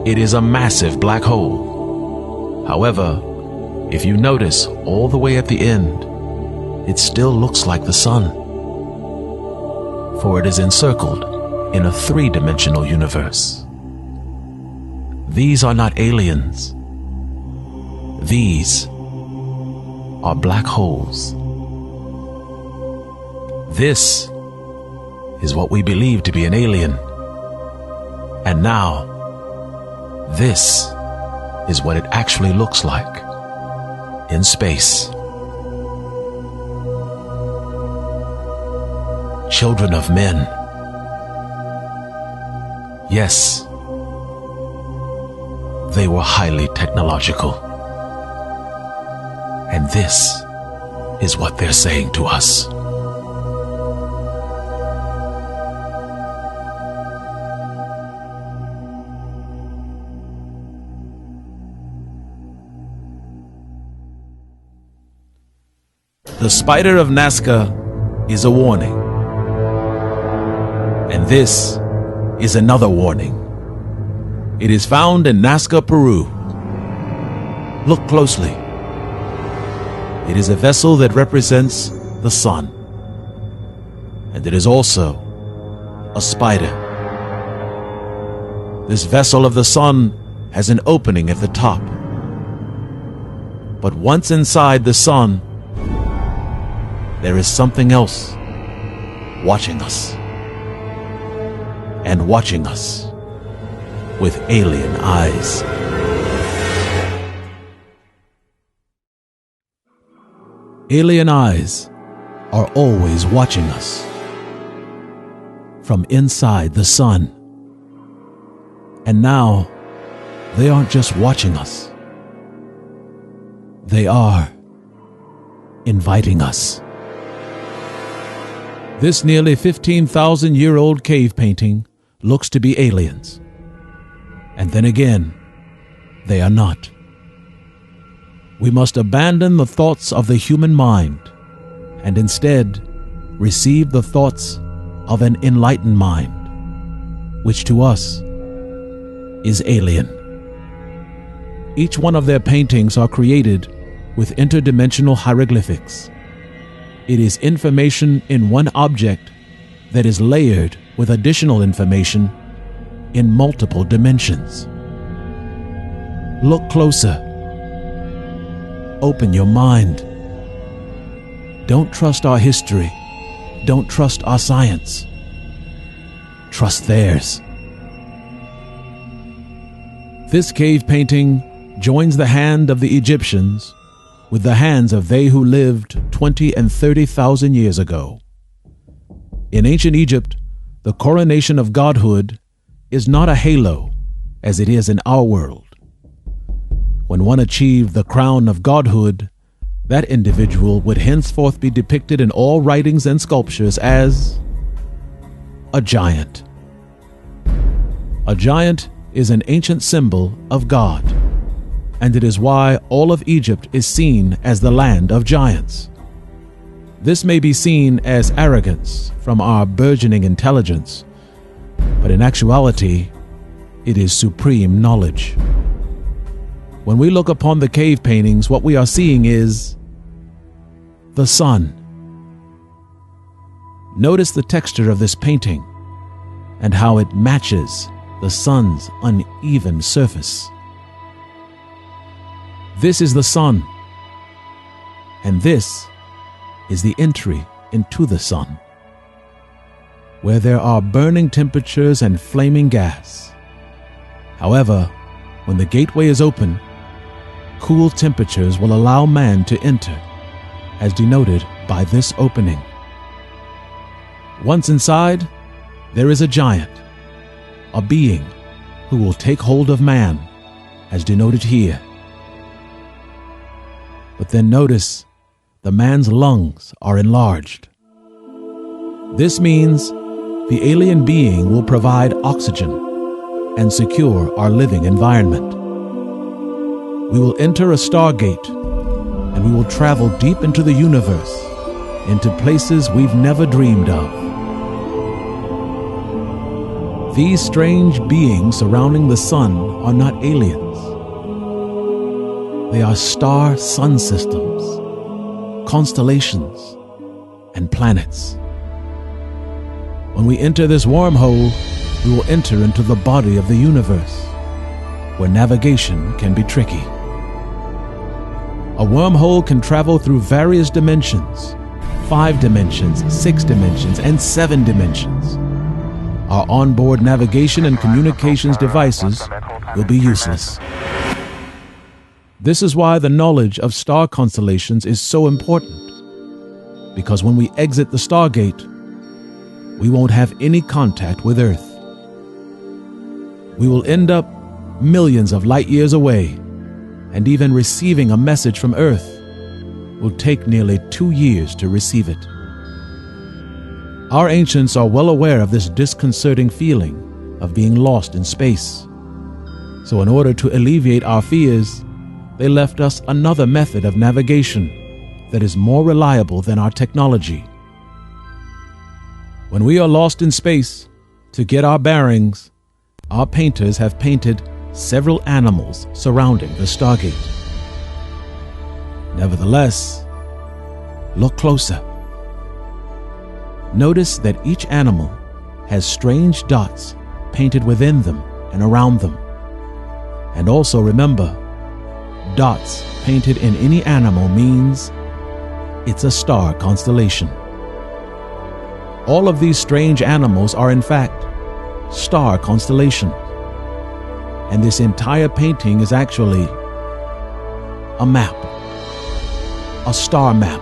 it is a massive black hole. However, if you notice all the way at the end, it still looks like the sun, for it is encircled in a three-dimensional universe. These are not aliens. These are black holes. This is what we believe to be an alien. And now, this is what it actually looks like in space. Children of men. Yes, they were highly technological. And this is what they're saying to us. The spider of Nazca is a warning. And this is another warning. It is found in Nazca, Peru. Look closely. It is a vessel that represents the sun. And it is also a spider. This vessel of the sun has an opening at the top. But once inside the sun, there is something else watching us. And watching us with alien eyes. Alien eyes are always watching us from inside the sun. And now, they aren't just watching us. They are inviting us. This nearly 15,000-year-old cave painting looks to be aliens. And then again, they are not. We must abandon the thoughts of the human mind and instead receive the thoughts of an enlightened mind, which to us is alien. Each one of their paintings are created with interdimensional hieroglyphics. It is information in one object that is layered with additional information in multiple dimensions. Look closer. Open your mind. Don't trust our history. Don't trust our science. Trust theirs. This cave painting joins the hand of the Egyptians with the hands of they who lived 20 and 30,000 years ago. In ancient Egypt, the coronation of godhood is not a halo as it is in our world. When one achieved the crown of godhood, that individual would henceforth be depicted in all writings and sculptures as a giant. A giant is an ancient symbol of God, and it is why all of Egypt is seen as the land of giants. This may be seen as arrogance from our burgeoning intelligence, but in actuality, it is supreme knowledge. When we look upon the cave paintings, what we are seeing is the sun. Notice the texture of this painting and how it matches the sun's uneven surface. This is the sun, and this is the entry into the sun, where there are burning temperatures and flaming gas. However, when the gateway is open, cool temperatures will allow man to enter, as denoted by this opening. Once inside, there is a giant, a being who will take hold of man, as denoted here. But then notice the man's lungs are enlarged. This means the alien being will provide oxygen and secure our living environment. We will enter a stargate and we will travel deep into the universe, into places we've never dreamed of. These strange beings surrounding the sun are not aliens. They are star-sun systems, constellations, and planets. When we enter this wormhole, we will enter into the body of the universe, where navigation can be tricky. A wormhole can travel through various dimensions, 5 dimensions, 6 dimensions, and 7 dimensions. Our onboard navigation and communications devices will be useless. This is why the knowledge of star constellations is so important, because when we exit the Stargate, we won't have any contact with Earth. We will end up millions of light years away, and even receiving a message from Earth will take nearly 2 years to receive it. Our ancients are well aware of this disconcerting feeling of being lost in space. So in order to alleviate our fears, they left us another method of navigation that is more reliable than our technology. When we are lost in space, to get our bearings, our painters have painted several animals surrounding the Stargate. Nevertheless, look closer. Notice that each animal has strange dots painted within them and around them. And also remember, dots painted in any animal means it's a star constellation. All of these strange animals are in fact star constellations. And this entire painting is actually a map, a star map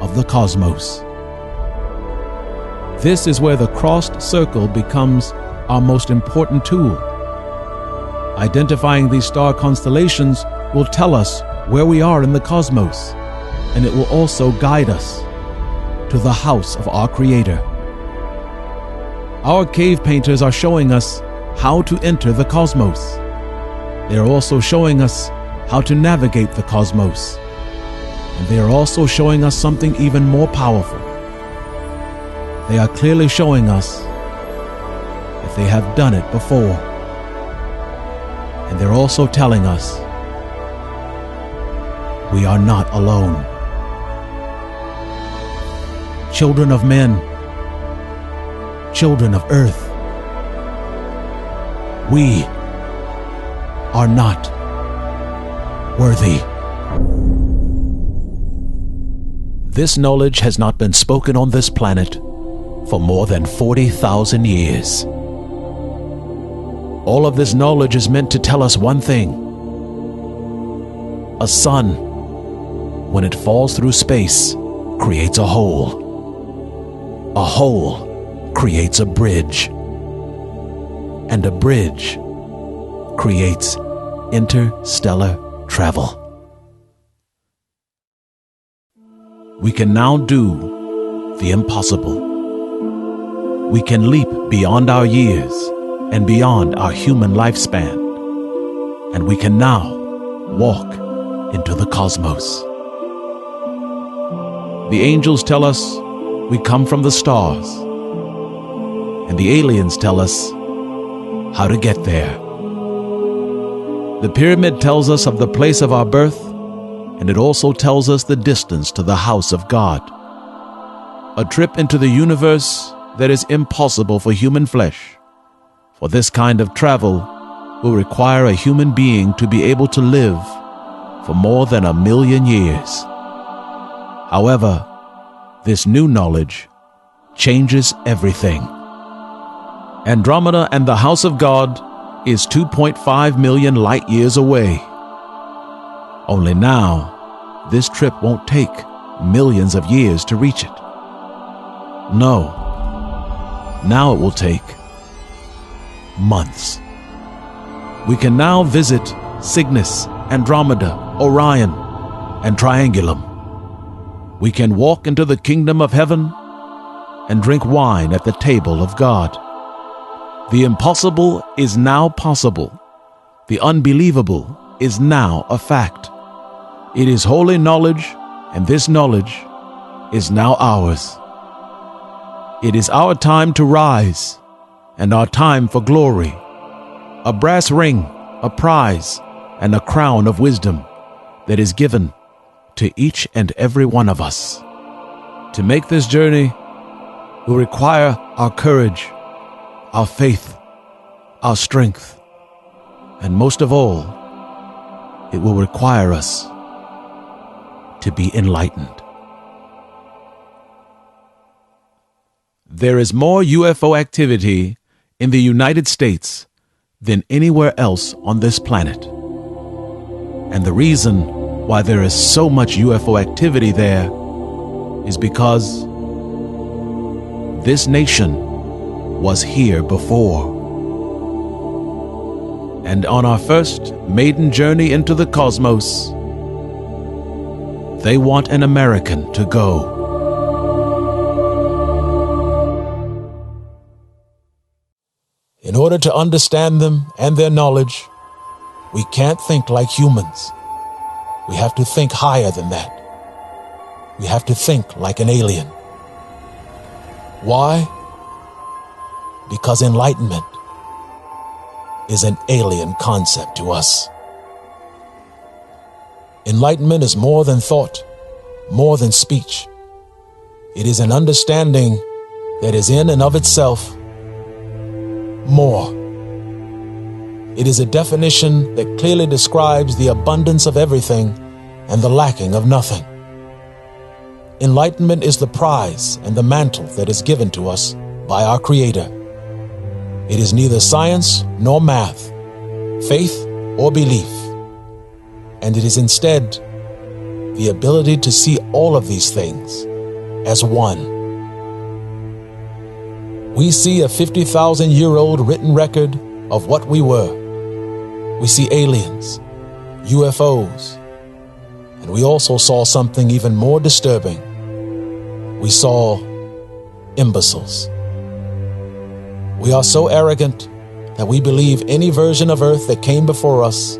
of the cosmos. This is where the crossed circle becomes our most important tool. Identifying these star constellations will tell us where we are in the cosmos, and it will also guide us to the house of our Creator. Our cave painters are showing us how to enter the cosmos. They are also showing us how to navigate the cosmos. And they are also showing us something even more powerful. They are clearly showing us that they have done it before. And they're also telling us we are not alone. Children of men, children of earth, we are not worthy. This knowledge has not been spoken on this planet for more than 40,000 years. All of this knowledge is meant to tell us one thing. A sun, when it falls through space, creates a hole. A hole creates a bridge. And a bridge creates interstellar travel. We can now do the impossible. We can leap beyond our years and beyond our human lifespan. And we can now walk into the cosmos. The angels tell us we come from the stars. And the aliens tell us how to get there. The pyramid tells us of the place of our birth, and it also tells us the distance to the house of God. A trip into the universe that is impossible for human flesh. For this kind of travel will require a human being to be able to live for more than 1,000,000 years. However, this new knowledge changes everything. Andromeda and the house of God is 2.5 million light years away. Only now, this trip won't take millions of years to reach it. No. Now it will take months. We can now visit Cygnus, Andromeda, Orion, and Triangulum. we can walk into the kingdom of heaven and drink wine at the table of God. The impossible is now possible. The unbelievable is now a fact. It is holy knowledge, and this knowledge is now ours. It is our time to rise, and our time for glory. A brass ring, a prize, and a crown of wisdom that is given to each and every one of us. To make this journey will require our courage, our faith, our strength, and most of all, it will require us to be enlightened. There is more UFO activity in the United States than anywhere else on this planet. And the reason why there is so much UFO activity there is because this nation was here before. And on our first maiden journey into the cosmos, they want an American to go. In order to understand them and their knowledge, we can't think like humans. We have to think higher than that. We have to think like an alien. Why? Because enlightenment is an alien concept to us. Enlightenment is more than thought, more than speech. It is an understanding that is in and of itself more. It is a definition that clearly describes the abundance of everything and the lacking of nothing. Enlightenment is the prize and the mantle that is given to us by our Creator. It is neither science nor math, faith or belief, and it is instead the ability to see all of these things as one. We see a 50,000-year-old written record of what we were. We see aliens, UFOs, and we also saw something even more disturbing. We saw imbeciles. We are so arrogant that we believe any version of Earth that came before us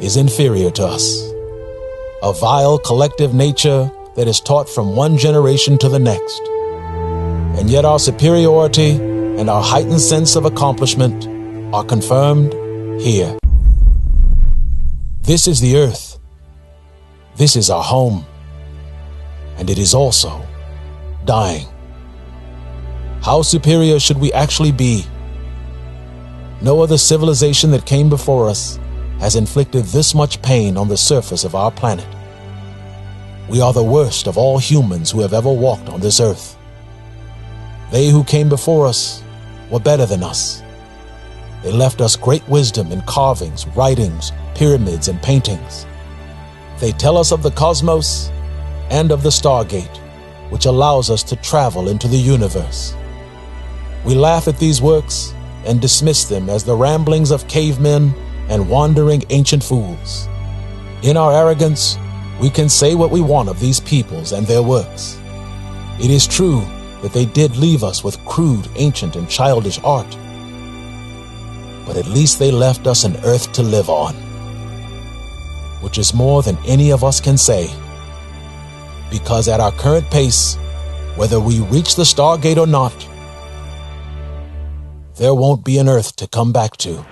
is inferior to us. A vile collective nature that is taught from one generation to the next. And yet our superiority and our heightened sense of accomplishment are confirmed here. This is the Earth. This is our home. And it is also dying. How superior should we actually be? No other civilization that came before us has inflicted this much pain on the surface of our planet. We are the worst of all humans who have ever walked on this earth. They who came before us were better than us. They left us great wisdom in carvings, writings, pyramids, and paintings. They tell us of the cosmos and of the Stargate, which allows us to travel into the universe. We laugh at these works and dismiss them as the ramblings of cavemen and wandering ancient fools. In our arrogance, we can say what we want of these peoples and their works. It is true that they did leave us with crude, ancient, and childish art. But at least they left us an earth to live on, which is more than any of us can say. Because at our current pace, whether we reach the Stargate or not, there won't be an earth to come back to.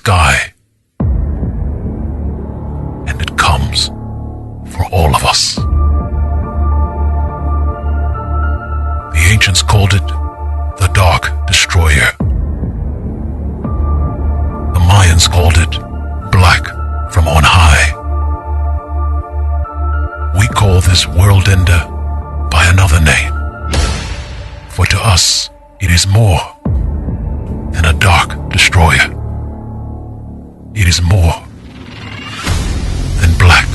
sky. And it comes for all of us. The ancients called it the Dark Destroyer. The Mayans called it Black from on high. We call this world ender by another name, for to us it is more than a dark destroyer. It is more than black.